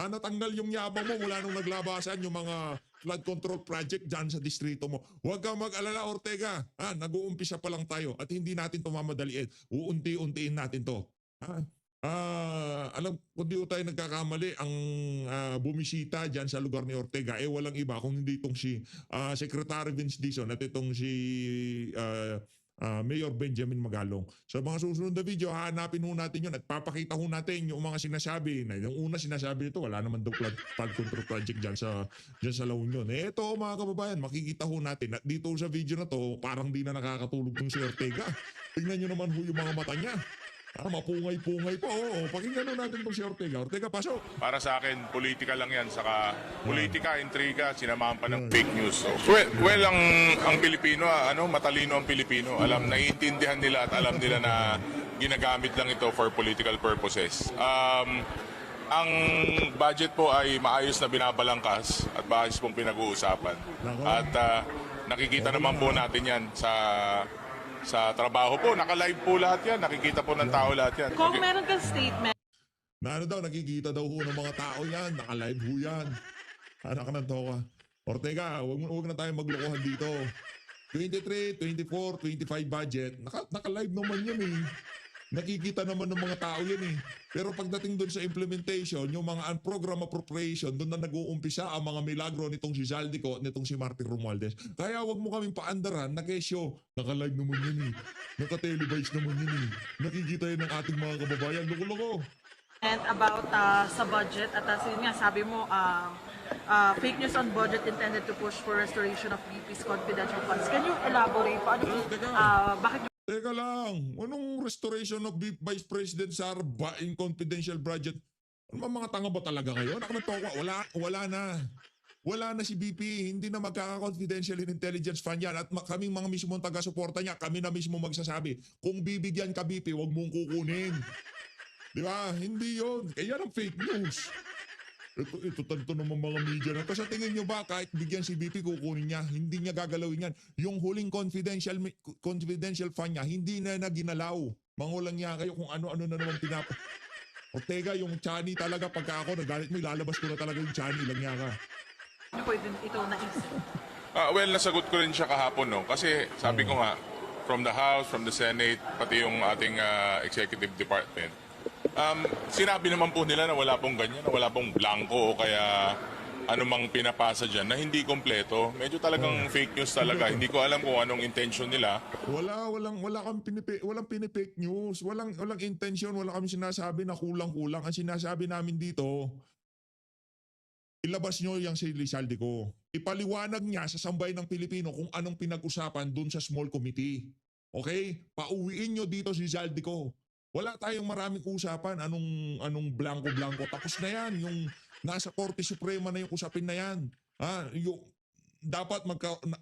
Natanggal yung yabang mo mula nung naglabasan yung mga flood control project dyan sa distrito mo. Huwag kang mag-alala, Ortega. Nag-uumpisa pa lang tayo at hindi natin ito mamadaliin. Uunti-untiin natin to. Alam ko di tayo nagkakamali ang bumisita dyan sa lugar ni Ortega walang iba kung hindi itong si Secretary Vince Dizon at itong si Mayor Benjamin Magalong. Sa mga susunod na video, hahanapin ho natin yun at papakita ho natin yung mga sinasabi. Na yung una sinasabi nito, wala naman daw flood control project dyan sa La Union. Ito mga kababayan, makikita ho natin at dito sa video na to, parang di na nakakatulog yung si Ortega. Tingnan nyo naman ho yung mga mata niya. Mapungay-pungay pa. Pakinggan natin itong si Ortega. Ortega, pasok. Para sa akin, politika lang yan. Saka politika, intriga, sinamahan pa ng fake news. So, well ang Pilipino, matalino ang Pilipino. Naiintindihan nila at alam nila na ginagamit lang ito for political purposes. Ang budget po ay maayos na binabalangkas at maayos pong pinag-uusapan. At nakikita naman po natin yan sa trabaho po. Naka-live po lahat yan. Nakikita po ng tao lahat yan. Kung meron kang statement. Nakikita daw ho ng mga tao yan. Naka-live ho yan. Anak ng toka. Ortega, huwag na tayo maglokohan dito. 23, 24, 25 budget. Naka-live naman yan eh. Nakikita naman ng mga tao yan eh. Pero pagdating doon sa implementation, yung mga program appropriation, doon na nag-uumpisa ang mga milagro nitong si Zaldico at nitong si Martin Romualdez. Kaya wag mo kaming paandaran na kesyo. Naka-live naman yan eh. Naka-televise naman yan eh. Nakikita yan ng ating mga kababayan. Loko-loko. And about sa budget at sabi mo fake news on budget intended to push for restoration of BP's confidential funds. Can you elaborate? Bakit Teka lang, anong restoration of Vice President Sarba in confidential budget? Ano mga tanga ba talaga kayo? Wala na. Wala na si BP, hindi na magkaka-confidential in intelligence fund yan at kaming mga mismong taga-suporta niya, kami na mismo magsasabi, kung bibigyan ka BP, huwag mong kukunin. Di ba? Hindi yun. Kaya ang fake news. Ito tanto naman mga media na. Kasi tingin nyo ba kahit bigyan si BP kukunin niya, hindi niya gagalawin yan. Yung huling confidential fund niya, hindi na ginalaw. Mangulang niya kayo kung ano-ano na naman Ortega, yung Chani talaga pagka ako nagalit mo, ilalabas ko na talaga yung Chani. Ilang niya ka. ano pwede ito naisip? Well, nasagot ko rin siya kahapon, no? Kasi sabi ko nga, from the House, from the Senate, pati yung ating executive department, sinabi naman po nila na wala pong ganyan, na wala pong blanco o kaya anumang pinapasa dyan na hindi kompleto. Medyo talagang fake news talaga. Hindi ko alam kung anong intention nila. Walang pinipake news. Walang intention, wala kami sinasabi na kulang-kulang. Ang sinasabi namin dito, ilabas nyo yung si Lizaldico. Ipaliwanag niya sa sambayan ng Pilipino kung anong pinag-usapan dun sa small committee. Okay? Pauwiin nyo dito si Zaldico. Wala tayong maraming usapan. Anong blanco-blanco. Tapos na yan. Yung nasa Korte Suprema na yung usapin na yan. Dapat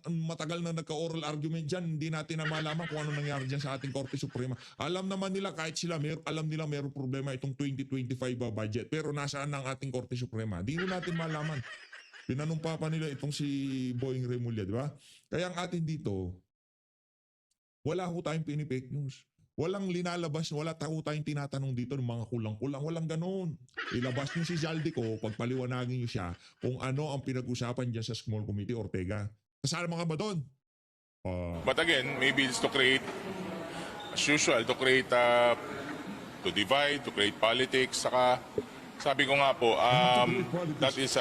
matagal na nagka-oral argument dyan. Hindi natin na malaman kung ano nangyari dyan sa ating Korte Suprema. Alam naman nila kahit sila, alam nila mayroong problema itong 2025 budget. Pero nasaan ang ating Korte Suprema? Di natin malaman. Pinanumpa pa nila itong si Boying Remulla, di ba? Kaya ang atin dito, wala ho tayong pinipake news. Walang linalabas, wala tayong tinatanong dito ng mga kulang-kulang. Walang ganun. Ilabas niyo si Zaldico, pagpaliwanagin niyo siya kung ano ang pinag-usapan dyan sa small committee, Ortega. Kasama ka ba doon? But again, maybe it's to create, as usual, to to divide, to create politics. Saka, sabi ko nga po, that is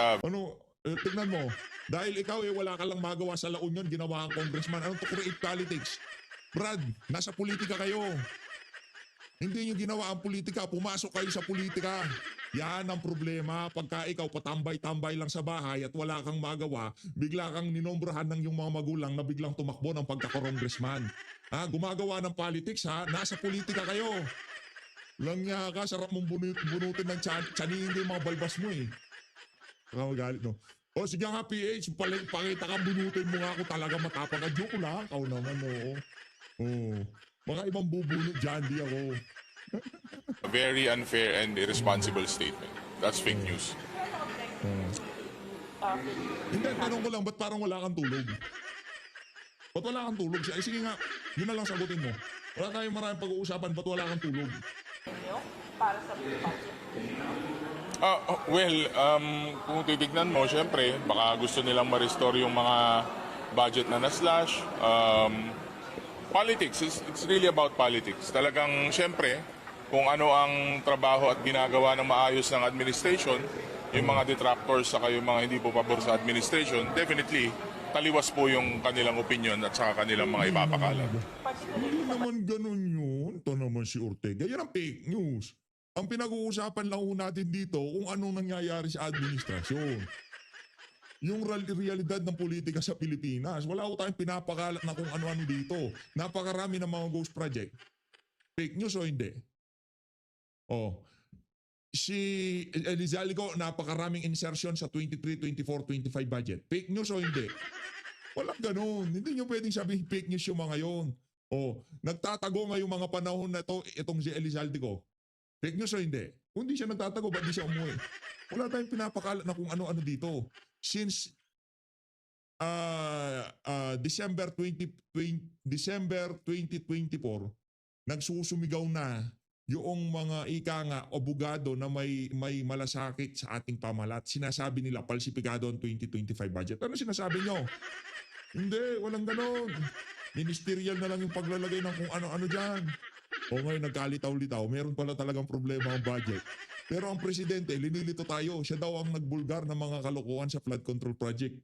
tignan mo. Dahil ikaw wala ka lang magawa sa La Union, ginawa ang congressman. Ano to create politics? Brad, nasa politika kayo. Hindi nyo ginawa ang politika, pumasok kayo sa politika. Yan ang problema. Pagka ikaw patambay-tambay lang sa bahay at wala kang magawa, bigla kang ninombrahan ng yung mga magulang na biglang tumakbo ng pagka-congressman. Gumagawa ng politics nasa politika kayo. Lang niya ka, sarap mong bunutin ng tsanihin yung mga balbas mo eh. Magalit no. O sige nga PH, pakita ka, bunutin mo nga ako talaga matapang. Joke lang, ikaw naman oo. Mga ibang bubunot dyan, di ako. A very unfair and irresponsible statement. That's fake news. Hindi, tanong ko lang, ba't parang wala kang tulog? Ba't wala kang tulog? Sige nga, yun na lang sagutin mo. Wala tayong maraming pag-uusapan, ba't wala kang tulog? para sa budget? Kung titignan mo, syempre, baka gusto nilang ma-restore yung mga budget na na-slash. Politics, it's really about politics. Talagang, syempre, kung ano ang trabaho at ginagawa ng maayos ng administration, yung mga detractors saka yung mga hindi po pabor sa administration, definitely, taliwas po yung kanilang opinion at saka kanilang mga ipapakalat. Hindi naman ganun yun. Ito naman si Ortega. Yan ang fake news. Ang pinag-uusapan lang ho natin dito kung anong nangyayari sa administrasyon. Yung realidad ng politika sa Pilipinas. Wala ko tayong pinapakalat na kung ano-ano dito. Napakarami ng mga ghost project. Fake news o hindi? Oh. Si Elizalde, napakaraming insertion sa 23, 24, 25 budget. Fake news o hindi? Walang ganun. Hindi nyo pwedeng sabihin fake news yung mga yon. Oh, nagtatago ngayong mga panahon na to itong si Elizalde. Fake news o hindi? Kung di siya nagtatago, ba't di siya umuwi? Wala tayong pinapakalat na kung ano-ano dito. Since December 2024, nagsusumigaw na yung mga abogado na may malasakit sa ating pamalat. Sinasabi nila, falsifikado ang 2025 budget. Ano sinasabi nyo? Hindi, walang ganon. Ministerial na lang yung paglalagay ng kung ano-ano dyan. O ngayon nagkalitaw-litaw, meron pala talagang problema ang budget. Pero ang presidente, linilito tayo. Siya daw ang nagbulgar ng mga kalokohan sa flood control project.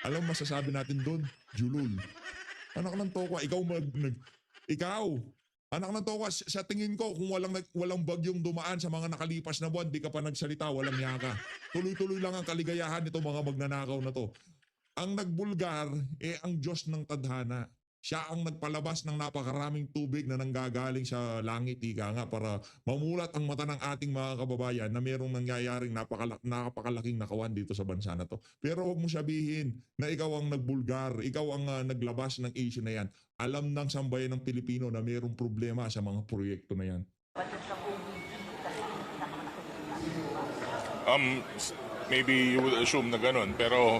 Alam mo masasabi natin doon? Julul. Anak ng tokwa, ikaw, anak ng tokwa, sa tingin ko, kung walang bagyong dumaan sa mga nakalipas na buwan, di ka pa nagsalita, walang yaka. Tuloy-tuloy lang ang kaligayahan nito mga magnanakaw na to. Ang nagbulgar, ang Diyos ng tadhana. Siya ang nagpalabas ng napakaraming tubig na nanggagaling sa langit, ika nga, para mamulat ang mata ng ating mga kababayan na mayroong nangyayaring napakalaking nakawan dito sa bansa na to. Pero huwag mo sabihin na ikaw ang nagbulgar, ikaw ang naglabas ng issue na yan. Alam ng sambayan ng Pilipino na mayroong problema sa mga proyekto na yan. Maybe you would assume na ganun, pero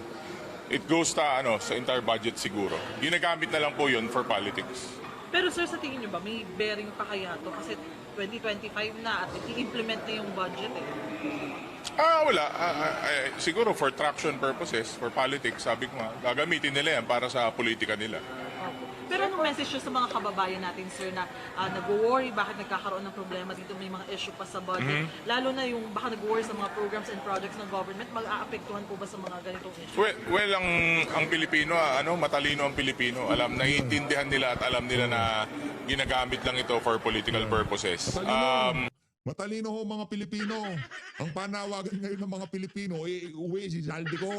it goes sa entire budget siguro. Ginagamit na lang po yun for politics. Pero sir, sa tingin nyo ba, may bearing pa kaya to? Kasi 2025 na at i-implement na yung budget eh. Wala. Siguro for traction purposes, for politics, sabi ko nga, gagamitin nila yan para sa politika nila. Pero anong message nyo sa mga kababayan natin, sir, na nag-worry bakit nagkakaroon ng problema dito, may mga issue pa sa budget? Lalo na yung baka nag-worry sa mga programs and projects ng government, mag-aapektuhan po ba sa mga ganitong issue? Well, ang Pilipino, matalino ang Pilipino. Naiintindihan nila at alam nila na ginagamit lang ito for political purposes. Matalino ho mga Pilipino. Ang panawagan ngayon ng mga Pilipino, uwi si Zaldico.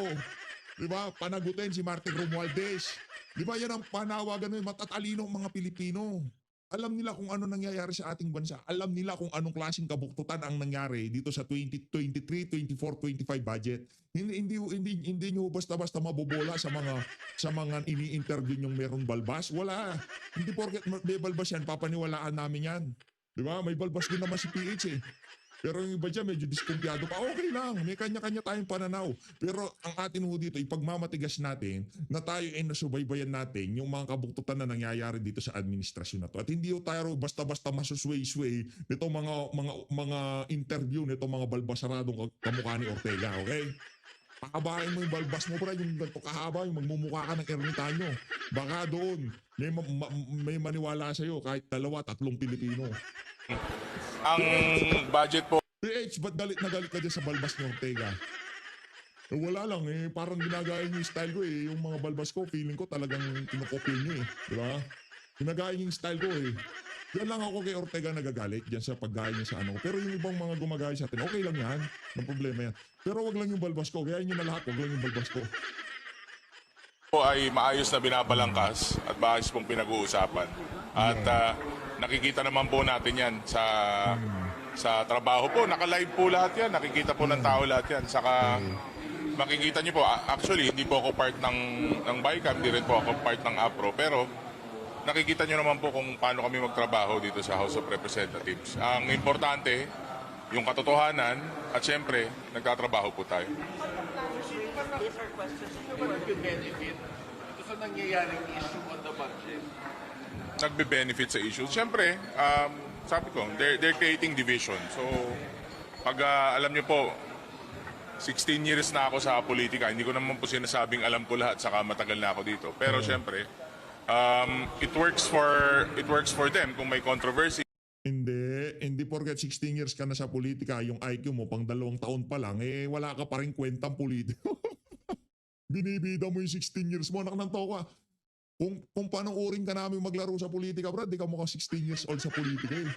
Diba? Panagutin si Martin Romualdez. Diba yan ang panawagan ngayon, matatalino ang mga Pilipino. Alam nila kung ano nangyayari sa ating bansa. Alam nila kung anong klaseng kabuktutan ang nangyari dito sa 2023, 24, 25 budget. Hindi nyo basta-basta mabobola sa mga ini-interview nyong merong balbas. Wala. Hindi porket may balbas yan, papaniwalaan namin yan. Di ba? May balbas din naman si PH eh. Pero yung iba dyan medyo diskumpiyado pa. Okay lang, may kanya-kanya tayong pananaw. Pero ang atin ho dito, ipagmamatigas natin na tayo ay nasubaybayan natin yung mga kabuktutan na nangyayari dito sa administrasyon na to. At hindi ho tayo basta-basta masusway-sway nito mga interview nito mga balbasaradong kamukha ni Ortega, okay? Pahabain mo yung balbas mo, para yung ganito kahaba, yung magmumukha ka ng ermitanyo. Baka doon, may maniwala sa'yo kahit 2-3 Pilipino. Ang budget po, PH, ba't galit na galit ka dyan sa balbas ni Ortega? Wala lang parang ginagaya niyo yung style ko yung mga balbas ko, feeling ko talagang kinokopy niyo di ba? Ginagaya niyo yung style ko Yan lang ako kay Ortega nagagalit dyan sa paggaya niya sa Pero yung ibang mga gumagaya sa atin, okay lang yan. Ang problema yan. Pero wag lang yung balbas ko. Gayahin niyo na lahat, wag lang yung balbas ko. ay maayos na binabalangkas at maayos pong pinag-uusapan. At nakikita naman po natin yan sa trabaho po. Naka-live po lahat yan. Nakikita po ng tao lahat yan. Saka makikita niyo po, actually hindi po ako part ng BICAM, hindi rin po ako part ng APRO. Pero nakikita niyo naman po kung paano kami magtrabaho dito sa House of Representatives. Ang importante, yung katotohanan at syempre, nagtatrabaho po tayo. Benefit ito sa nangyayaring issue on the budget? Nagbe-benefit sa issue. Siyempre, sabi ko, they're creating division. So, pag alam niyo po, 16 years na ako sa politika, hindi ko naman po sinasabing alam ko lahat, saka matagal na ako dito. Pero syempre, it works for them kung may controversy. Hindi porket 16 years ka na sa politika, yung IQ mo pang 2 taon pa lang, eh wala ka pa rin kwentang politiko. Binibida mo yung 16 years mo, anak ng toka. Kung panuuring ka namin maglaro sa politika, bro, di ka mukhang 16 years old sa politika eh.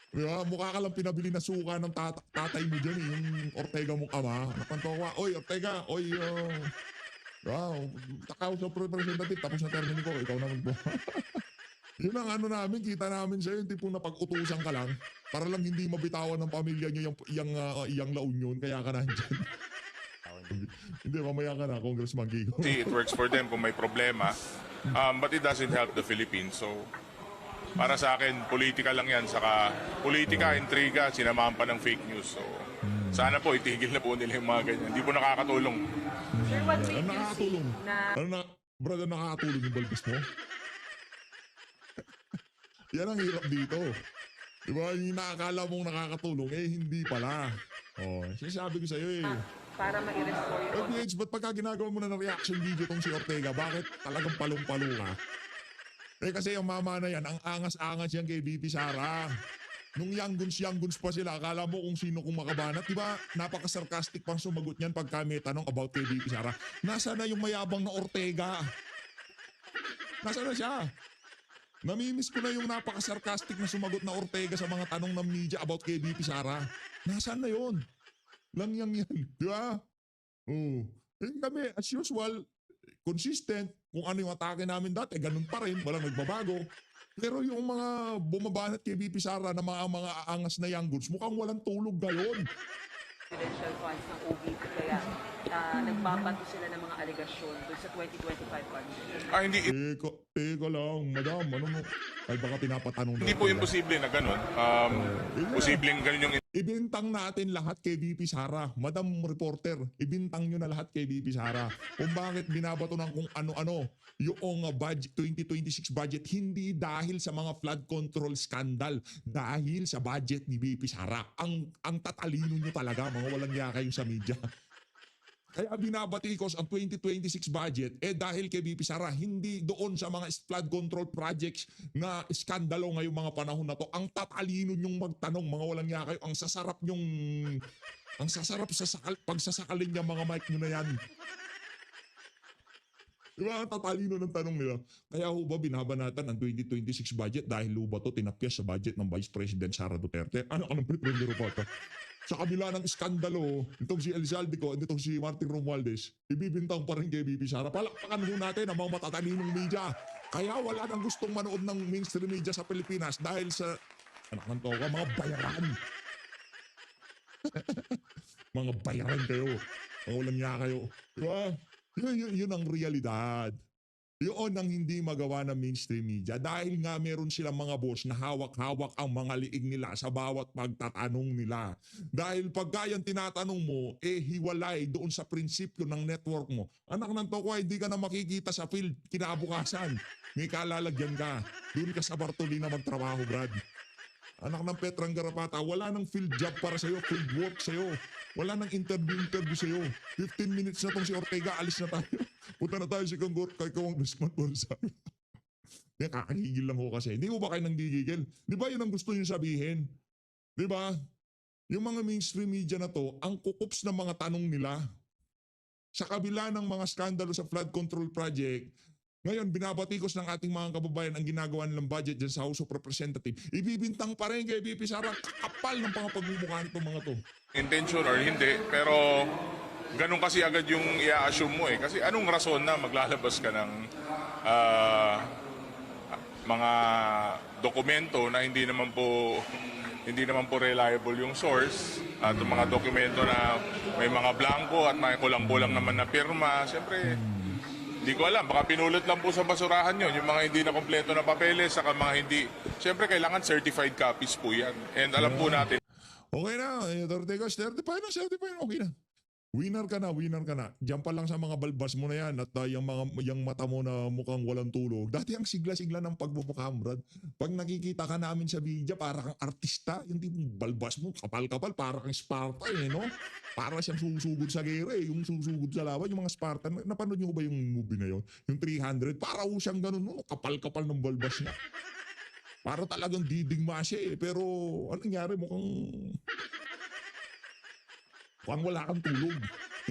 Diba? Mukha ka lang pinabili na suka ng tatay mo dyan eh, yung Ortega mong ama. Anak ng toka, oy Ortega, oy, wow, takaw sa representative, tapos na termini ko, ikaw naman po. Yun ang ano namin, kita namin sa'yo, yung tipong napag-utusan ka lang, para lang hindi mabitawan ng pamilya nyo yung La Union, kaya ka nandyan. Hindi, mamaya ka na, Congressman Gigo. It works for them kung may problema, but it doesn't help the Philippines. So, para sa akin, politika lang yan. Saka, politika, intriga, sinamahan pa ng fake news. So, sana po, itigil na po nila yung mga ganyan. Hindi po nakakatulong. Sir, what made Ano you nakakatulong? see na Brother, nakakatulong yung balbas mo? Yan ang hirap dito. Diba, yung nakakala mong nakakatulong, eh hindi pala. Oh, sinasabi ko sa'yo eh. para ma-restore yung BH, ba't pagka ginagawa mo na ng reaction video tong si Ortega, bakit talagang palong-palo ka? Eh kasi yung mama na yan, ang angas-angas yan kay BP Sara. Nung young guns pa sila, akala mo kung sino kung makabanat. Diba, napaka-sarcastic pang sumagot niyan pagka may tanong about kay BP Sara. Nasa na yung mayabang na Ortega? Nasa na siya? Namimiss ko na yung napaka-sarcastic na sumagot na Ortega sa mga tanong ng media about kay BP Sara. Nasaan na yun? Lang yan. Di ba? Oo. Eh kami, as usual, consistent. Kung ano yung atake namin dati, ganun pa rin. Walang nagbabago. Pero yung mga bumabanat kay BP Sara na mga aangas na young goods, mukhang walang tulog ngayon. presidential funds ng OVP kaya nagbabato sila ng mga alegasyon doon sa 2025 budget. Hindi Teka lang, madam, ano mo? Ay baka pinapatanong hindi po imposible na ganun. Posibleng ganun yung Ibintang natin lahat kay BP Sara. Madam reporter, ibintang nyo na lahat kay BP Sara. Kung bakit binabato ng kung ano-ano yung budget, 2026 budget, hindi dahil sa mga flood control scandal, dahil sa budget ni BP Sara. Ang tatalino nyo talaga, mga walang niya kayo sa media. Kaya binabatikos ang 2026 budget dahil kay BP Sara, hindi doon sa mga flood control projects na iskandalo ngayong mga panahon na to. Ang tatalino nyong magtanong, mga walang niya kayo, ang sasarap sa pagsasakalin niya mga mic nyo na yan. Diba ang tatalino ng tanong nila? Kaya ho ba binabanatan ang 2026 budget dahil ho ba to tinapyas sa budget ng Vice President Sara Duterte? Ano ka ng Premier Roboto? Sa kabila ng iskandalo, itong si Elizalde ko, itong si Martin Romualdez, ibibintang pa rin kay BP Sara. Palakpakan ho natin ang mga matatalinong media. Kaya wala nang gustong manood ng mainstream media sa Pilipinas dahil sa, anak ng toka, mga bayaran. Mga bayaran kayo. Mga walang niya kayo. Diba? Yun ang realidad. Yun ang hindi magawa ng mainstream media dahil nga meron silang mga boss na hawak-hawak ang mga liig nila sa bawat pagtatanong nila. Dahil pagka yan tinatanong mo, hiwalay doon sa prinsipyo ng network mo. Anak ng toko, hindi ka na makikita sa field kinabukasan. May kalalagyan ka. Doon ka sa Bartolina magtrabaho, Brad. Anak ng Petrang Garapata, wala nang field job para sa'yo, field work sa'yo. Wala nang interview sa'yo. 15 minutes na tong si Ortega, alis na tayo. Punta na tayo si kay Congressman Gonzaga. Yan, kakagigil lang ho kasi. Hindi mo ba kayo nang gigigil? Di ba yun ang gusto nyo sabihin? Di ba? Yung mga mainstream media na to, ang kukups ng mga tanong nila. Sa kabila ng mga skandalo sa flood control project, ngayon, binabatikos ng ating mga kababayan ang ginagawa nilang budget dyan sa House of Representatives. Ibibintang pa rin kay BP Sara, kakapal ng pagmumukha nitong mga to. intention or hindi, pero ganun kasi agad yung i-assume mo eh. Kasi anong rason na maglalabas ka ng mga dokumento na hindi naman po reliable yung source at yung mga dokumento na may mga blanco at may kulang-kulang naman na pirma. Siyempre, hindi ko alam, baka pinulot lang po sa basurahan yun, yung mga hindi na kompleto na papeles, saka mga hindi. Siyempre, kailangan certified copies po yan. And alam po natin, Okay na, Ortega, certified na, okay na. Winner ka na, winner ka na. Diyan pa lang sa mga balbas mo na yan at yung mata mo na mukhang walang tulog. Dati ang sigla-sigla ng pagmumukha, Brad. Pag nakikita ka namin sa video, para kang artista. Yung tipong balbas mo, kapal-kapal, para kang Spartan no? Para siyang susugod sa gera yung susugod sa laban, yung mga Spartan. Napanood niyo ba yung movie na yun? Yung 300, para siyang ganun, no? Kapal-kapal ng balbas niya. Para talagang didigma siya Pero anong nangyari? Mukhang wala kang tulog.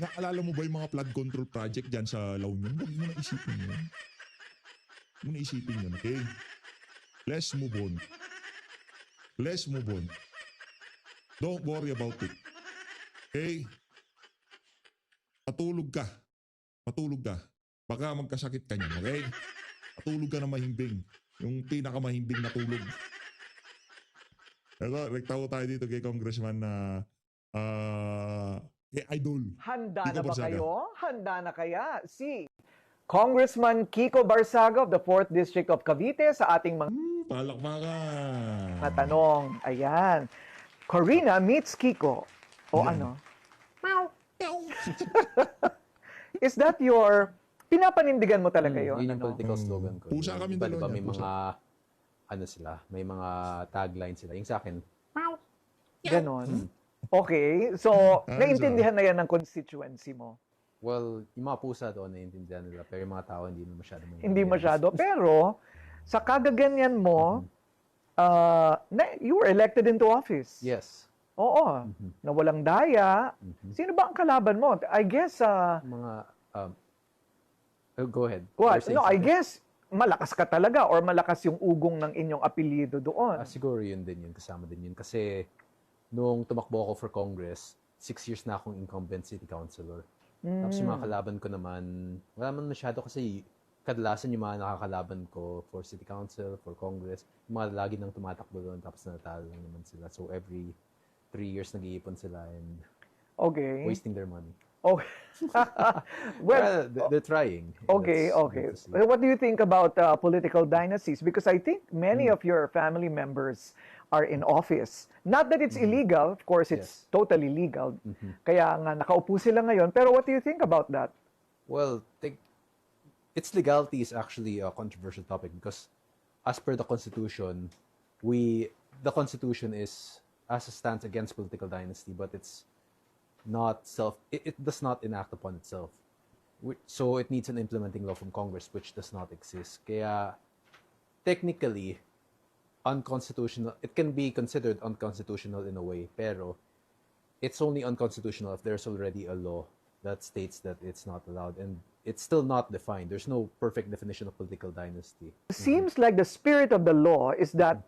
Nakaalala mo ba yung mga flood control project dyan sa La Union? Huwag mo na isipin yun. Huwag mo na isipin yun, okay? Let's move on. Let's move on. Don't worry about it. Okay? Matulog ka. Matulog ka. Baka magkasakit ka niyan, okay? Matulog ka na mahimbing. Yung pinakamahimbing na tulog. Ito, rektaho tayo dito kay Congressman na Idol. Handa Kiko na ba Barsaga. kayo? Handa na kaya si Congressman Kiko Barsaga of the 4th District of Cavite sa ating mga Palakpakan. tanong. Ayan. Corina meets Kiko. O Yan. ano? Is that your... Pinapanindigan mo talaga yun? Yun yung ano? political slogan ko. Pusa kami Iba, dalawa diba, may niyan, pusa. mga, ano sila, may mga tagline sila. Yung sa akin, Ganon. Okay. So, Ah, naintindihan na yan ng constituency mo. well, yung mga pusa doon, naiintindihan nila. Pero yung mga tao, hindi na masyado maintindihan. Hindi masyado. Pero, sa kagaganyan mo, you were elected into office. Yes. Oo. Na walang daya. Sino ba ang kalaban mo? I guess, Mga, go ahead. what? You're saying No, I something. guess, malakas ka talaga or malakas yung ugong ng inyong apelyido doon. Siguro yun din yun, kasama din yun. Kasi, nung tumakbo ako for Congress, 6 years na akong incumbent city councilor. Tapos yung mga kalaban ko naman, wala man masyado kasi kadalasan yung mga nakakalaban ko for city council, for Congress, yung mga lagi nang tumatakbo doon tapos natalo lang naman sila. So every 3 years nag-iipon sila and Okay. wasting their money. Okay. Well, They're trying. okay, That's okay. good to see. What do you think about political dynasties? Because I think many of your family members are in office. Not that it's illegal, of course it's totally legal. Kaya nga nakaupo sila ngayon. Pero what do you think about that? Well, its legality is actually a controversial topic because as per the Constitution, the Constitution is as a stance against political dynasty, but it's not it does not enact upon itself. So it needs an implementing law from Congress, which does not exist. Kaya technically, unconstitutional, it can be considered unconstitutional in a way, pero it's only unconstitutional if there's already a law that states that it's not allowed, and it's still not defined. There's no perfect definition of political dynasty. Seems like the spirit of the law is that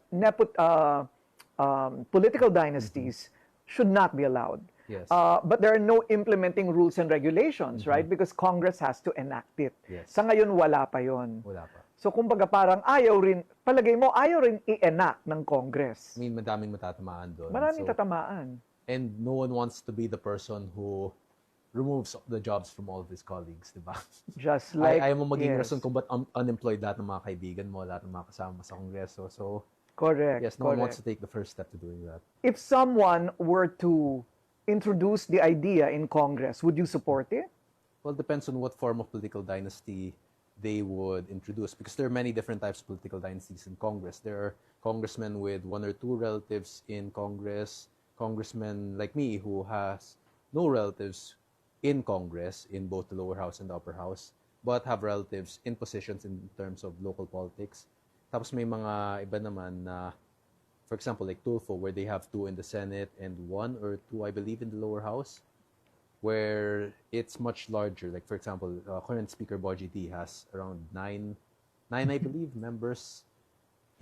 political dynasties should not be allowed. Yes. But there are no implementing rules and regulations, right? Because Congress has to enact it. Yes. Sa ngayon, wala pa yon. Wala pa. So, kumbaga parang palagay mo, ayaw rin i-enact ng Congress. I mean, madaming matatamaan doon. Maraming So, tatamaan. and no one wants to be the person who removes the jobs from all of his colleagues, di ba? Just like, Ayaw mo maging yes. rason kung ba't unemployed lahat ng mga kaibigan mo, lahat ng mga kasama sa Kongreso. So, Correct. yes, no one wants correct. to take the first step to doing that. If someone were to introduce the idea in Congress, would you support it? Well, it depends on what form of political dynasty they would introduce, because there are many different types of political dynasties in Congress. There are congressmen with 1 or 2 relatives in Congress, congressmen like me who has no relatives in Congress, in both the lower house and the upper house, but have relatives in positions in terms of local politics. Tapos may mga iba naman na, for example, like Tulfo, where they have 2 in the Senate and 1 or 2, I believe, in the lower house, where it's much larger. Like, for example, current Speaker Boji D has around 9, I believe, members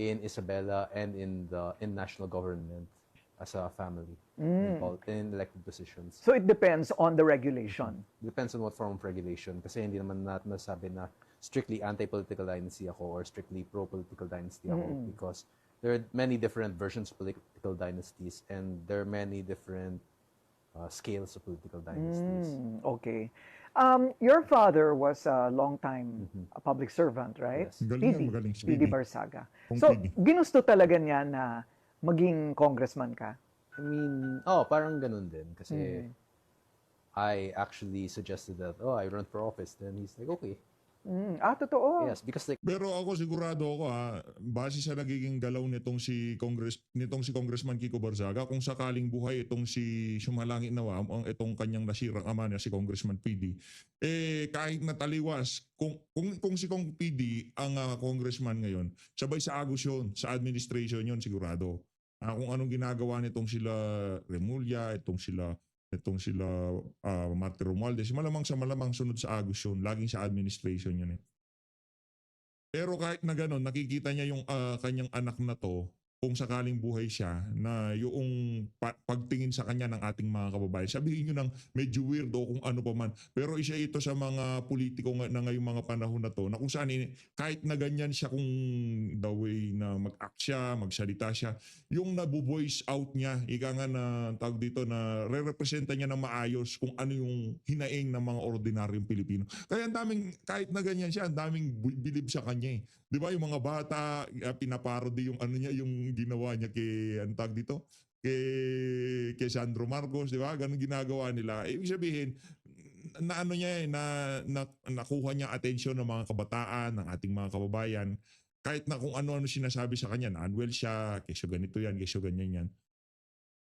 in Isabela and in national government as a family in elected positions. So it depends on the regulation. Depends on what form of regulation. Kasi hindi naman natin nasabi na strictly anti-political dynasty ako or strictly pro-political dynasty ako, because there are many different versions of political dynasties and there are many different scales of political dynasties. Okay. Your father was a long-time a public servant, right? Yes. Galing yan, magaling. Speedy Barsaga. Kung So, Speedy. ginusto talaga niya na maging congressman ka? I mean, parang ganun din. Kasi I actually suggested that, I run for office. Then he's like, okay. Totoo. Yes, because like, Pero ako sigurado ako base sa nagiging galaw nitong si Congressman Kiko Barzaga, kung sakaling buhay itong si Sumalangit Nawa, itong kanyang nasirang ama niya si Congressman PD, kahit nataliwas, kung si Kong PD ang congressman ngayon, sabay sa Agus yun, sa administration yun sigurado. Kung anong ginagawa nitong sila Remulla, itong sila Martin Romualdez, malamang sunod sa Agus yun, laging sa administration yun eh. Pero kahit na gano'n, nakikita niya yung kanyang anak na to, kung sakaling buhay siya, na yung pagtingin sa kanya ng ating mga kababayan. Sabihin nyo ng medyo weird o kung ano pa man. Pero isa ito sa mga politiko na ngayong mga panahon na to, na kung saan kahit na ganyan siya kung the way na mag-act siya, magsalita siya, yung nabu-voice out niya, ika nga na tawag dito na re-representa niya ng maayos kung ano yung hinaing ng mga ordinaryong Pilipino. Kaya ang daming, kahit na ganyan siya, ang daming bilib sa kanya eh. Di ba yung mga bata, pinaparody yung ano niya, yung ginawa niya kay, ang tawag dito, kay Sandro Marcos, di ba? Ganun ginagawa nila. Ibig sabihin, na ano niya nakuha niya atensyon ng mga kabataan, ng ating mga kababayan, kahit na kung ano-ano sinasabi sa kanya, na unwell siya, kesyo ganito yan, kesyo ganyan yan.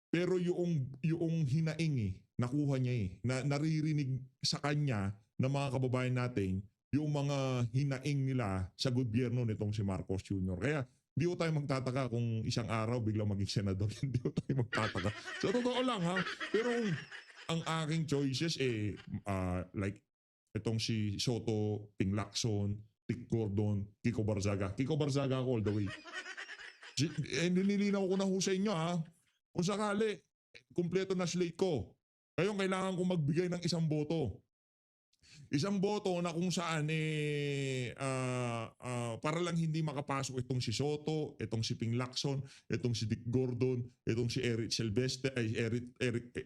Pero yung hinaing nakuha niya naririnig sa kanya ng mga kababayan natin, yung mga hinaing nila sa gobyerno nitong si Marcos Jr. Kaya di ko tayo magtataka kung isang araw biglang maging senador. Hindi ko tayo magtataka. So totoo lang Pero ang aking choices like itong si Soto, Ping Lacson, Dick Gordon, Kiko Barzaga. Kiko Barzaga ako all the way. Nililinaw ko na ho sa inyo Kung sakali, kumpleto na slate ko. Ngayon kailangan kong magbigay ng isang boto. Isang boto na kung saan para lang hindi makapasok itong si Soto, itong si Ping Lacson, itong si Dick Gordon, itong si Eric Silvestre,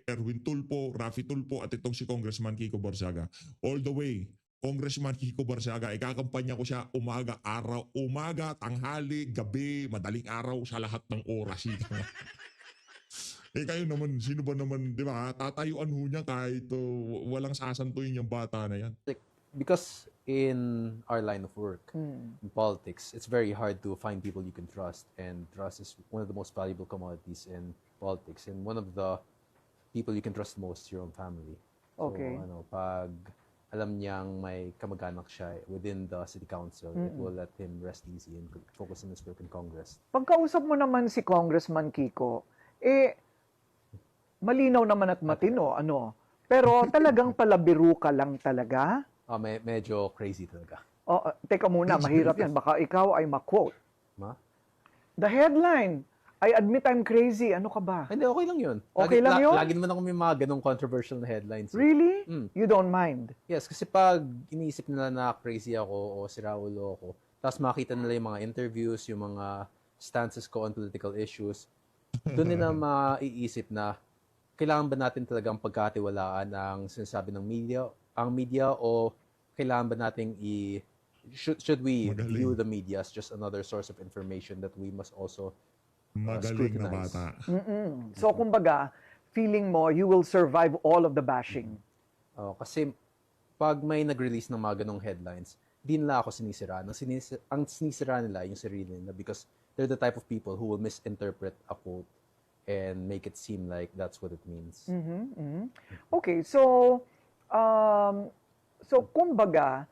Erwin Tulfo, Raffy Tulfo at itong si Congressman Kiko Barzaga. All the way, Congressman Kiko Barzaga, ikakampanya ko siya umaga, tanghali, gabi, madaling araw, sa lahat ng oras. Kayo naman, sino ba naman, di ba? Tatayuan ho niya kahit walang sasantuin yung bata na yan. like because in our line of work, in politics, it's very hard to find people you can trust, and trust is one of the most valuable commodities in politics. And one of the people you can trust most is your own family. Okay. So, pag alam niyang may kamag-anak siya within the city council, it will let him rest easy and focus on his work in Congress. Pagkausap mo naman si Congressman Kiko, malinaw naman at matino, Pero talagang palabiro ka lang talaga? Medyo crazy talaga. Teka muna, mahirap yan. Baka ikaw ay ma-quote. Ma? The headline, I admit I'm crazy. Ano ka ba? Hindi, okay lang yun. Okay lang yun? Lagi naman ako may mga ganong controversial na headlines. Really? You don't mind? Yes, kasi pag iniisip nila na crazy ako o siraulo ako, tapos makita nila yung mga interviews, yung mga stances ko on political issues, doon nila maiisip na kailangan ba natin talagang pagkatiwalaan ang sinasabi ng media o kailangan ba nating should we view the media as just another source of information that we must also Magaling na scrutinize? bata. So, kumbaga, feeling mo, you will survive all of the bashing. Kasi pag may nag-release ng mga ganong headlines, di nila ako sinisiraan. Ang sinisiraan nila yung sarili nila because they're the type of people who will misinterpret a quote and make it seem like that's what it means. Okay, so kumbaga,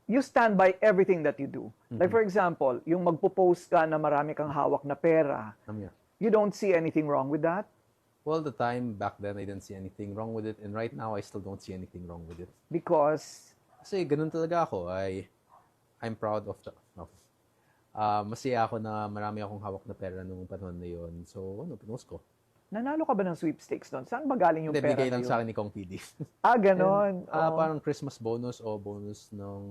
you stand by everything that you do. Like for example, yung magpo-post ka na marami kang hawak na pera, Yeah. you don't see anything wrong with that? Well, the time back then, I didn't see anything wrong with it. And right now, I still don't see anything wrong with it. Because, Kasi ganun talaga ako. I'm proud of masaya ako na marami akong hawak na pera nung panahon na yun. So, pinost ko. nanalo ka ba ng sweepstakes doon? Saan ba galing yung Hindi, pera bigay na lang yun? sa akin ni Kong PD. Ganon. Oo. Parang Christmas bonus o bonus ng,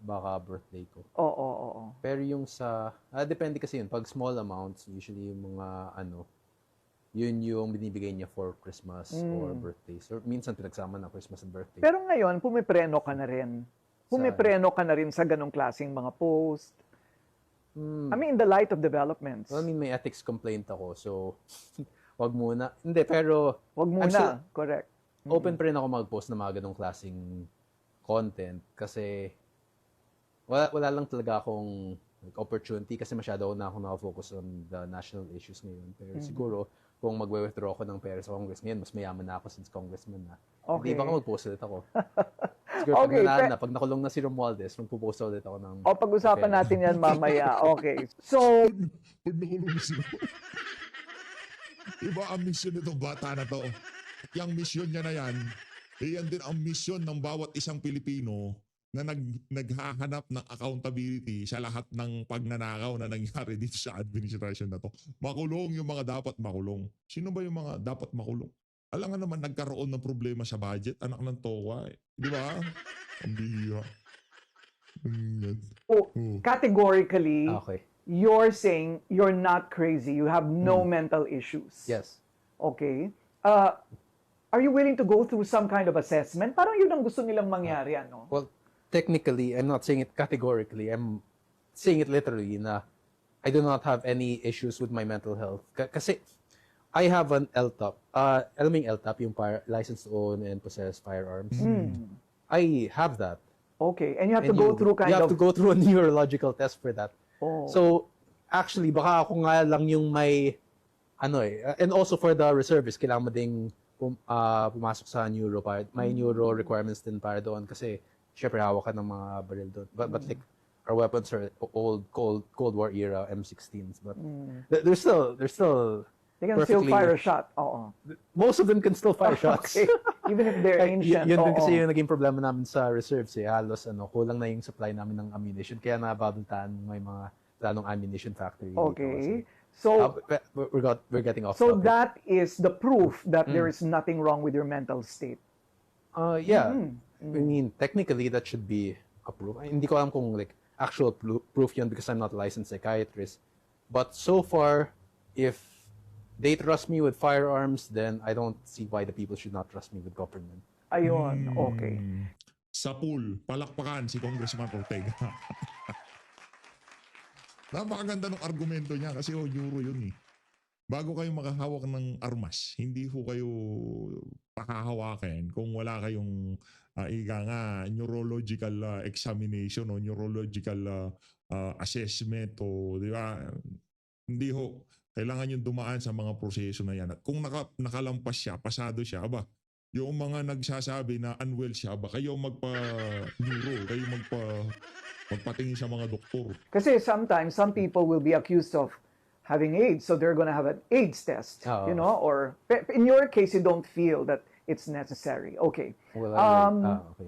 baka birthday ko. Oo. Pero yung depende kasi yun. Pag small amounts, usually yung mga, yun yung binibigay niya for Christmas or birthdays. Or minsan pinagsama na Christmas and birthday. Pero ngayon, pumipreno ka na rin. Pumipreno ka na rin sa ganong klaseng mga post. I mean, in the light of developments. Well, may ethics complaint ako. So, wag muna. Hindi, pero Wag I'm muna. still Correct. open pa rin ako mag-post ng mga ganong klaseng content kasi wala lang talaga akong like, opportunity kasi masyado na ako nakafocus on the national issues ngayon. Pero siguro, kung magwe-withdraw ako ng pera sa Congress ngayon, mas mayaman na ako since congressman na. Okay. Hindi baka mag-post ulit ako. Siguro Okay, pag nakulong na si Romualdez, magpo-post ulit ako ng... O, pag-usapan pera. natin yan mamaya. Okay. So, Pag nakulong sila. Iba ang mission nitong bata na to. Yung mission niya na yan, yan din ang mission ng bawat isang Pilipino na naghahanap ng accountability sa lahat ng pagnanakaw na nangyari dito sa administration na to. Makulong yung mga dapat makulong. Sino ba yung mga dapat makulong? Alam nga naman, nagkaroon ng problema sa budget. Anak ng towa eh. Di ba? Ang bihira. categorically, Okay. you're saying you're not crazy. You have no mental issues. Yes. Okay. Are you willing to go through some kind of assessment? Parang yun ang gusto nilang mangyari, ano? Well, technically, I'm not saying it categorically. I'm saying it literally na I do not have any issues with my mental health. Kasi I have an LTAP. Alam mo yung LTAP, yung license to own and possess firearms. I have that. Okay. And you have to And go through you have to go through a neurological test for that. Oh. So, actually, baka ako nga lang yung may, and also for the reservists, kailangan mo ding pumasok sa neuro. May neuro requirements din para doon kasi, syempre, hawak ka ng mga baril doon. But like, our weapons are old, Cold War era M16s. But they're still They can still perfectly- fire a shot. Oo. most of them can still fire shots. Okay. Even if they're ancient. Yun din oo. kasi yung naging problema namin sa reserves eh. Halos kulang na yung supply namin ng ammunition. Kaya nababuntaan may mga planong ammunition factory dito. Okay. Kasi. So, We're getting off so topic. that is the proof that there is nothing wrong with your mental state. Yeah. I mean, technically that should be a proof. Hindi ko alam kung like actual proof yun because I'm not a licensed psychiatrist. But so far, if they trust me with firearms, then I don't see why the people should not trust me with government. Ayun. Okay. Sa pool, palakpakan si Congressman Ortega. Napakaganda ng argumento niya kasi euro yun eh. Bago kayo makahawak ng armas, hindi ho kayo pakahawakin kung wala kayong neurological examination o neurological assessment o di ba? Hindi ho. Kailangan yung dumaan sa mga proseso na yan. At kung nakalampas siya, pasado siya, yung mga nagsasabi na unwell siya, kayo magpa-neuro, kayo magpatingin sa mga doktor. Kasi sometimes some people will be accused of having AIDS, so they're gonna have an AIDS test, Oo. you know, or in your case, you don't feel that it's necessary. Okay. Well, okay.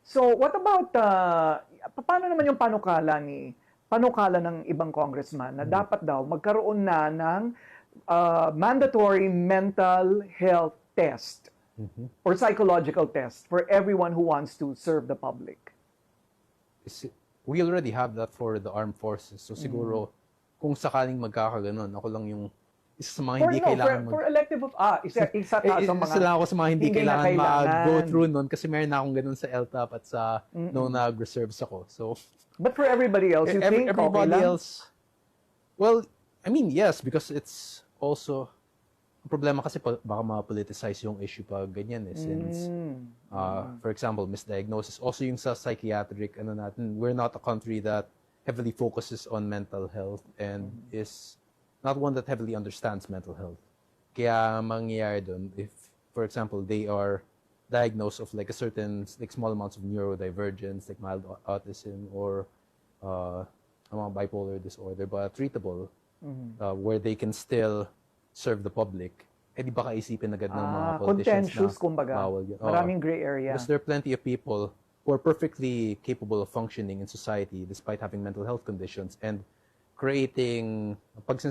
So what about, paano naman yung panukala ng ibang congressman na dapat daw magkaroon na ng mandatory mental health test or psychological test for everyone who wants to serve the public? We already have that for the armed forces. So siguro, kung sakaling magkakaganon, ako lang yung isa sa mga hindi kailangan for elective of, isa ka sa mga isa lang ako sa mga hindi kailangan mag-go kailangan. through nun kasi meron na akong ganun sa LTAP at sa no nag-reserves ako. So, But for everybody else, you think okay everybody lang? else, well, I mean, yes, because it's also, ang problema kasi baka ma-politicize yung issue pag ganyan eh, since, for example, misdiagnosis. Also yung sa psychiatric, natin, we're not a country that heavily focuses on mental health and is not one that heavily understands mental health. Kaya mangyayari dun, if, for example, they are diagnosed of like a certain, like small amounts of neurodivergence, like mild autism or mga bipolar disorder, but treatable, where they can still serve the public, di baka isipin agad ng mga politicians contentious, na kumbaga. bawal yun. Maraming gray area. Because there are plenty of people who are perfectly capable of functioning in society despite having mental health conditions and creating, pag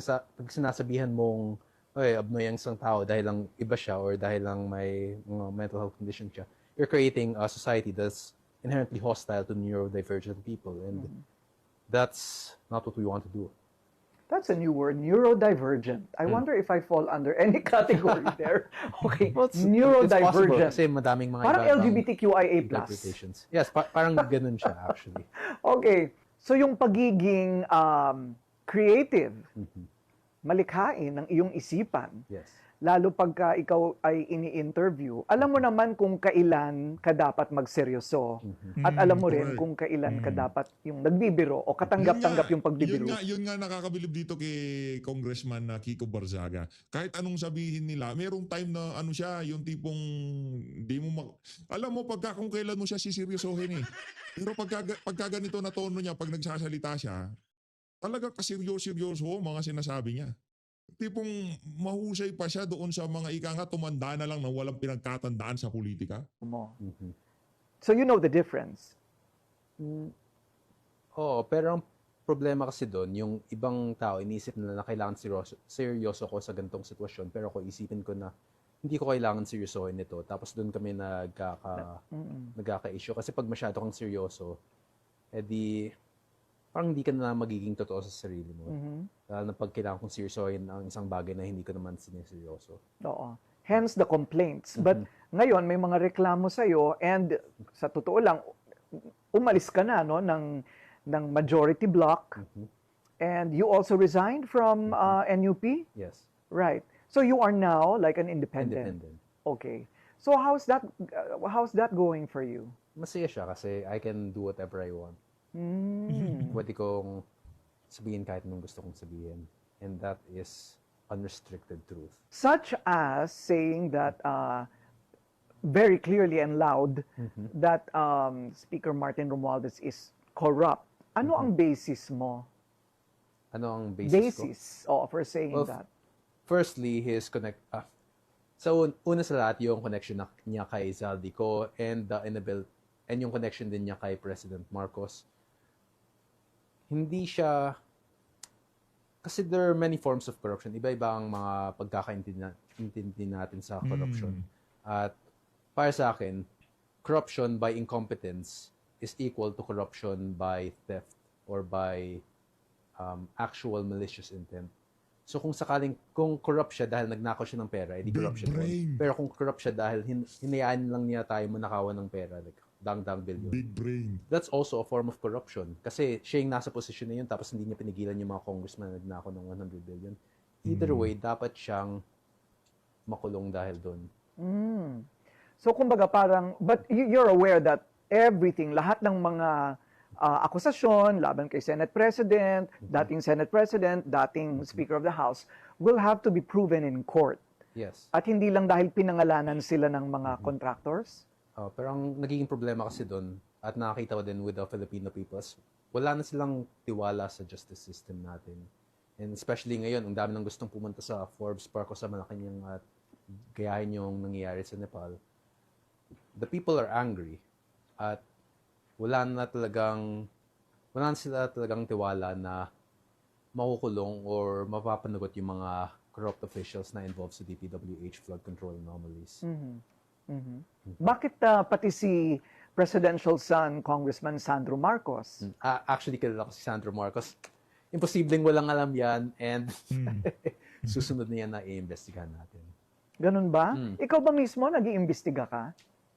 sinasabihan mong abnoy ang isang tao dahil lang iba siya or dahil lang may mental health condition siya, you're creating a society that's inherently hostile to neurodivergent people, and that's not what we want to do. That's a new word, neurodivergent. I wonder if I fall under any category there. Okay, It's possible neurodivergent. kasi madaming mga Parang iba-ibang LGBTQIA+. interpretations. Yes, parang ganun siya actually. Okay, so yung pagiging creative, malikhain ng iyong isipan, Yes. lalo pagka ikaw ay ini-interview, alam mo naman kung kailan ka dapat magseryoso. At alam mo rin correct. kung kailan ka dapat yung nagbibiro o katanggap-tanggap yung pagbibiro. Yun nga nakakabilib dito kay Congressman na Kiko Barzaga. Kahit anong sabihin nila, merong time na ano siya, yung tipong di mo alam mo pagka kung kailan mo siya siseryosohin eh. Pero pagka ganito na tono niya, pag nagsasalita siya, talaga kaseryoso mga sinasabi niya. Tipong mahusay pa siya doon sa mga ika nga tumanda na lang na walang pinagkatandaan sa politika. Mo. Mhm. So you know the difference. Oo, pero ang problema kasi doon, yung ibang tao, inisip nila na kailangan seryoso ko sa ganitong sitwasyon, pero ako isipin ko na hindi ko kailangan seryosohin ito. Tapos doon kami nagkaka-issue. Kasi pag masyado kang seryoso, edi parang hindi ka na magiging totoo sa sarili mo. Lalo na pag kailangan kong seryosohin ang isang bagay na hindi ko naman sineseryoso. Oo. Hence the complaints. But ngayon may mga reklamo sa iyo and sa totoo lang umalis ka na no ng majority block and you also resigned from NUP? Yes. Right. So you are now like an independent. Okay. So how's that going for you? Masaya siya kasi I can do whatever I want. Pwede kong sabihin kahit anong gusto kong sabihin. And that is unrestricted truth. Such as saying that very clearly and loud that Speaker Martin Romualdez is corrupt. Ano ang basis mo? Ano ang basis ko? For saying Well, that. Firstly, his so, una sa lahat, yung connection niya kay Zaldico and yung connection din niya kay President Marcos. Hindi siya, kasi there are many forms of corruption. Iba-iba ang mga pagkakaintindi natin sa corruption. At para sa akin, corruption by incompetence is equal to corruption by theft or by actual malicious intent. So kung corrupt siya dahil nagnakaw siya ng pera, edi corruption yun. Pero kung corrupt siya dahil hinayaan lang niya tayo manakawan ng pera, like dang billion. Big brain. That's also a form of corruption. Kasi siya yung nasa posisyon na yun, tapos hindi niya pinigilan yung mga congressman na nagnakaw ng 100 billion. Either way, dapat siyang makulong dahil doon. So kumbaga parang, but you're aware that everything, lahat ng mga akusasyon laban kay Senate President, dating Senate President, dating Speaker of the House, will have to be proven in court. Yes. At hindi lang dahil pinangalanan sila ng mga contractors? Pero ang nagiging problema kasi doon, at nakakita ko din with the Filipino peoples, wala na silang tiwala sa justice system natin. And especially ngayon, ang dami nang gustong pumunta sa Forbes Park o sa Malacanang at gayahin yung nangyayari sa Nepal. The people are angry at wala na sila talagang tiwala na makukulong or mapapanagot yung mga corrupt officials na involved sa DPWH flood control anomalies. Bakit pati si presidential son, Congressman Sandro Marcos? Actually, kilala ko si Sandro Marcos. Imposibleng walang alam yan and susunod na yan na i-investigahan natin. Ganun ba? Ikaw ba mismo nag-iimbestiga ka?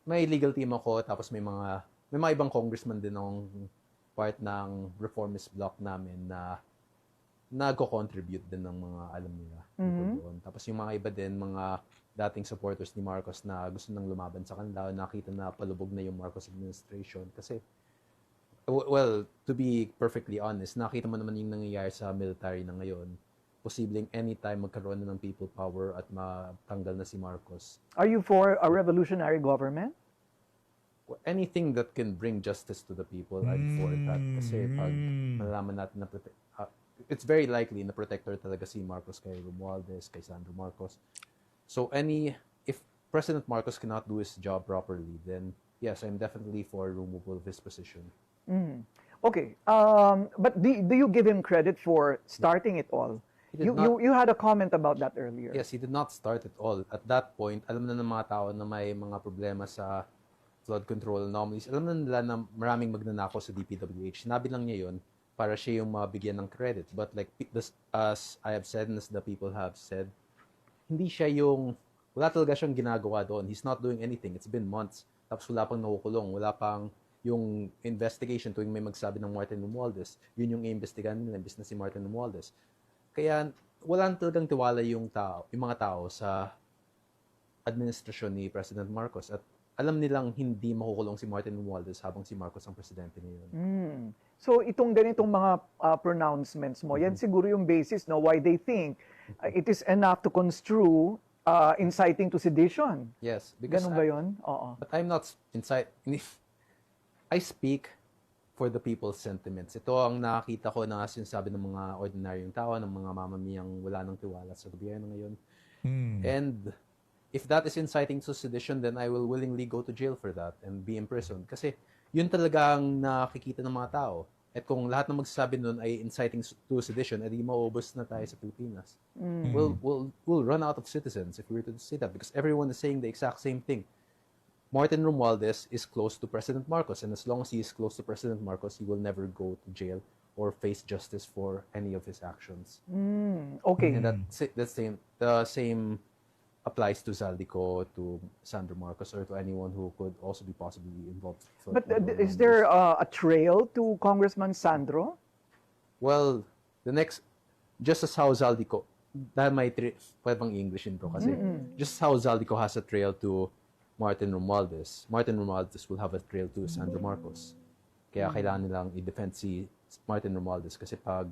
May legal team ako, tapos may mga ibang congressman din akong part ng reformist bloc namin na nagko-contribute din ng mga alam nila doon. Tapos yung mga iba din, mga dating supporters ni Marcos na gusto nang lumaban sa kanila, nakita na palubog na yung Marcos administration. Kasi, well, to be perfectly honest, nakita mo naman yung nangyayari sa military na ngayon. Posibleng anytime magkaroon na ng people power at matanggal na si Marcos. Are you for a revolutionary government? Anything that can bring justice to the people, I'm for that. Kasi pag malalaman natin na it's very likely na protector talaga si Marcos kay Romualdez, kay Sandro Marcos. So if President Marcos cannot do his job properly, then yes, I'm definitely for removal of his position. Okay. But do you give him credit for starting it all? You had a comment about that earlier. Yes, he did not start it all. At that point, alam na ng mga tao na may mga problema sa flood control anomalies. Alam na nila na maraming magnanakaw sa DPWH. Sinabi lang niya yun para siya yung mabigyan ng credit. But like as I have said and as the people have said, wala talaga siyang ginagawa doon. He's not doing anything. It's been months. Tapos wala pang nakukulong. Wala pang yung investigation tuwing may magsabi ng Martin Romualdez. Yun yung i-investigahan nila, imbes na si Martin Romualdez. Kaya wala talagang tiwala yung mga tao sa administrasyon ni President Marcos at alam nilang hindi makukulong si Martin Romualdez habang si Marcos ang presidente ngayon. So itong ganitong mga pronouncements mo, yan siguro yung basis no why they think it is enough to construe inciting to sedition. Yes, because Ganun ba yun? Oo. but I'm not I speak for the people's sentiments. Ito ang nakita ko na sinasabi ng mga ordinaryong tao, ng mga mamamiyang wala nang tiwala sa gobyerno ngayon. And if that is inciting to sedition, then I will willingly go to jail for that and be imprisoned. Kasi yun talagang nakikita ng mga tao. At kung lahat ng magsasabi nun ay inciting to sedition, edi mauubos na tayo sa Pilipinas. We'll run out of citizens if we were to say that because everyone is saying the exact same thing. Martin Romualdez is close to President Marcos, and as long as he is close to President Marcos, he will never go to jail or face justice for any of his actions. Okay. And the same applies to Zaldico, to Sandro Marcos, or to anyone who could also be possibly involved. But is there a trail to Congressman Sandro? Well, just as how Zaldico, dahil may pwede bang English intro kasi, just as how Zaldico has a trail to Martin Romualdez will have a trail to Sandro Marcos. Kaya kailangan nilang i-defend si Martin Romualdez kasi pag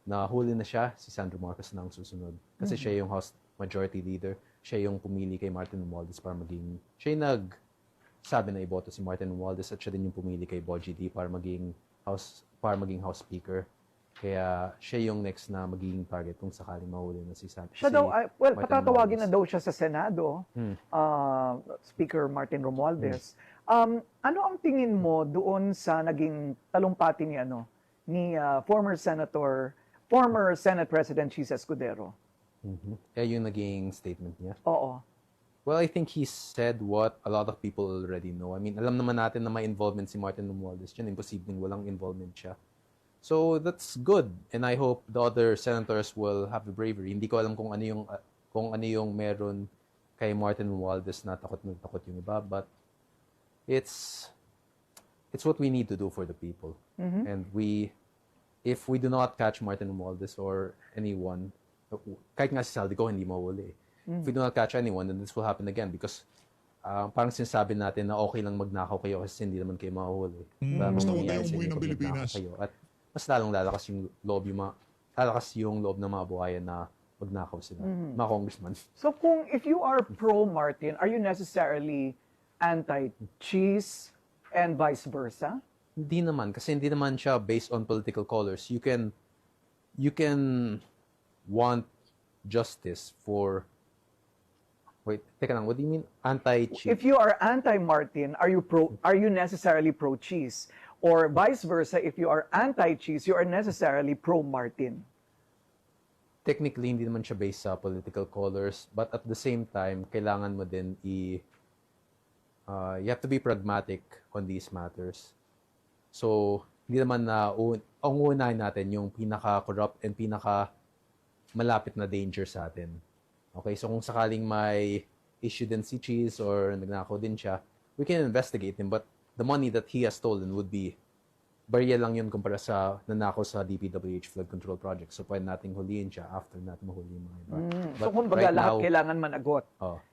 nahuli na siya, si Sandro Marcos na ang susunod. Kasi siya yung House Majority Leader, siya yung pumili kay Martin Romualdez siya yung nagsabi na iboto si Martin Romualdez at siya din yung pumili kay Bogie D para maging House Speaker. Kaya siya yung next na magiging target kung sakaling mahuli na si Sandro. Siya daw, Martin patatawagin na Romualdez. daw siya sa Senado, Speaker Martin Romualdez. Ano ang tingin mo doon sa naging talumpati ni former Senate President Chis Escudero? Kaya yung naging statement niya. Oo. Well, I think he said what a lot of people already know. I mean, alam naman natin na may involvement si Martin Romualdez dyan. Imposibleng walang involvement siya. So, that's good. And I hope the other senators will have the bravery. Hindi ko alam kung ano yung meron kay Martin Romualdez na takot yung iba. But it's what we need to do for the people. And if we do not catch Martin Romualdez or anyone, kahit nga si Zaldico, hindi mawuli. If we do not catch anyone, then this will happen again because parang sinasabi natin na okay lang magnakaw kayo kasi hindi naman kayo mahuli. Basta huwag kayong umuwi ng Pilipinas. At mas lalong lalakas yung loob ng mga buhayan na magnakaw sila, mga congressman. So if you are pro-Martin, are you necessarily anti-Chis and vice versa? Hindi naman, kasi hindi naman siya based on political colors. You can want justice for... Wait, teka lang, what do you mean anti-Chis? If you are anti-Martin, are you necessarily pro-Chis? Or vice versa, if you are anti-Chis, you are necessarily pro-Martin? Technically, hindi naman siya based sa political colors, but at the same time, kailangan mo din you have to be pragmatic on these matters. So, hindi naman na ang unahin natin yung pinaka-corrupt and pinaka-malapit na danger sa atin. Okay, so kung sakaling may issue din si Chis or nagnakaw din siya, we can investigate him, but the money that he has stolen would be barya lang yun kumpara sa nanakaw sa DPWH flood control project. So, pwede nating huliin siya after natin mahuli yung mga iba. So kumbaga lahat kailangan managot.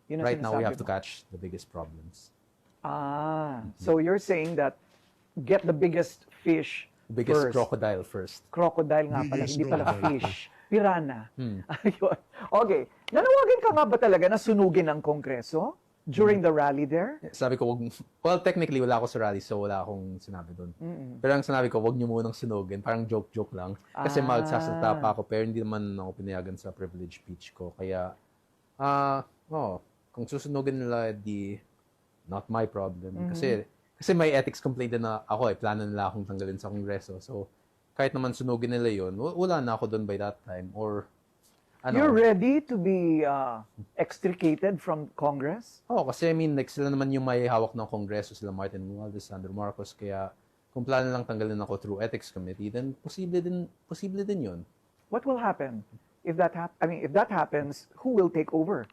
Yun ang Right now, we have sinasabi to mo. catch the biggest problems. So you're saying that get the biggest fish The biggest first. crocodile first. Crocodile nga pala, Biggest hindi pala crocodile. fish. Piranha. Ayun. Okay. Nanawagan ka nga ba talaga na sunugin ang Kongreso during the rally there? Sabi ko, well, technically, wala ako sa rally, so wala akong sinabi doon. Pero ang sinabi ko, wag niyo munang sunugin. Parang joke-joke lang. Kasi magsasalita pa ako, pero hindi naman ako pinayagan sa privilege speech ko. Kaya, kung susunugin nila, di, not my problem. Kasi may ethics complaint din na ako, plano nila akong tanggalin sa Kongreso. So, kahit naman sunugin nila yun, wala na ako doon by that time. Or, You're ready to be extricated from Congress? Kasi I mean, like, sila naman yung may hawak ng Kongreso, sila Martin Romualdez, Sandro Marcos, kaya kung plano lang tanggalin ako through ethics committee, then posible din yun. What will happen if that happens? Who will take over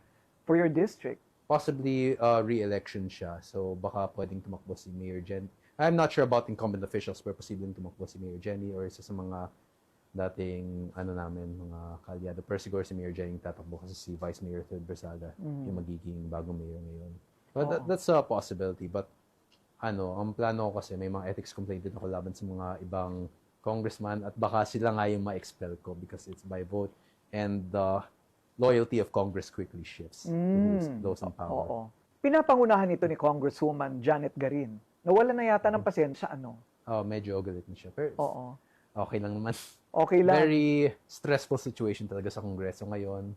for your district? Possibly re-election siya. So baka pwedeng tumakbo si Mayor Jenny. I'm not sure about incumbent officials pero posibleng tumakbo si Mayor Jenny or isa sa mga dating mga kalyado. Pero siguro si Mayor Jenny tatakbo kasi si Vice Mayor Ted Bersada yung magiging bagong mayor ngayon. But that's a possibility. But ang plano ko kasi may mga ethics complaint din ako laban sa mga ibang congressman at baka sila nga yung ma-expel ko because it's by vote and the loyalty of Congress quickly shifts to those in power. Oo. Pinapangunahan ito ni Congresswoman Janet Garin. Nawala na yata ng pasensya, Medyo galit na siya. Pero Oo. okay lang naman. Okay lang. Very stressful situation talaga sa Kongreso ngayon.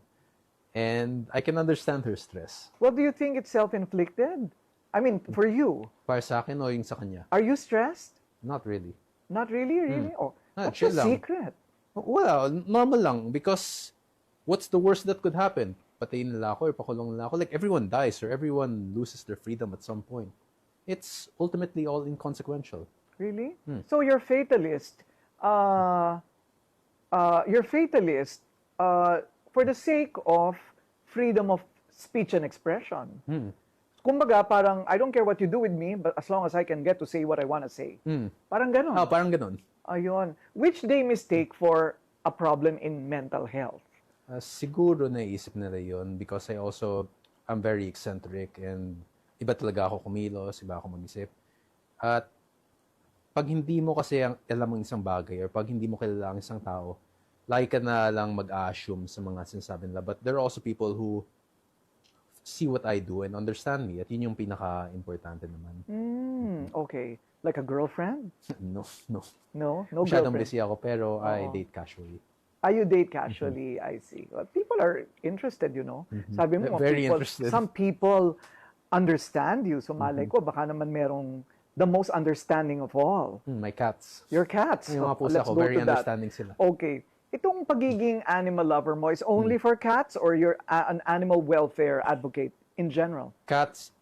And I can understand her stress. Well, do you think it's self-inflicted? I mean, for you, Para sa akin o yung sa kanya? are you stressed? Not really. Not really, really? Oh, what's chill the lang. secret? Well, normal lang because what's the worst that could happen? Patayin nila ako or pakulong nila ako. Like, everyone dies or everyone loses their freedom at some point. It's ultimately all inconsequential. Really? So you're fatalist. You're fatalist for the sake of freedom of speech and expression. Kumbaga, parang, I don't care what you do with me, but as long as I can get to say what I want to say. Parang ganon. Parang ganun. Ayun. Which they mistake for a problem in mental health. Siguro naisip nila yun because I'm very eccentric and iba talaga ako kumilos, iba ako mag-isip. At pag hindi mo kasi alam ang isang bagay or pag hindi mo kilala ang isang tao, lagi ka na lang mag-assume sa mga sinasabi nila. But there are also people who see what I do and understand me. At yun yung pinaka-importante naman. Okay. Like a girlfriend? No. No? No Masyadong girlfriend? busy ako pero I date casually. You date casually, I see. Well, people are interested, Sabi mo, Very people, interested. some people understand you. So malay ko, baka naman merong the most understanding of all. My cats. Your cats. Yung mga So, pusa let's ko, go very to that. understanding sila. Okay. Itong pagiging animal lover mo is only for cats or you're an animal welfare advocate in general? Cats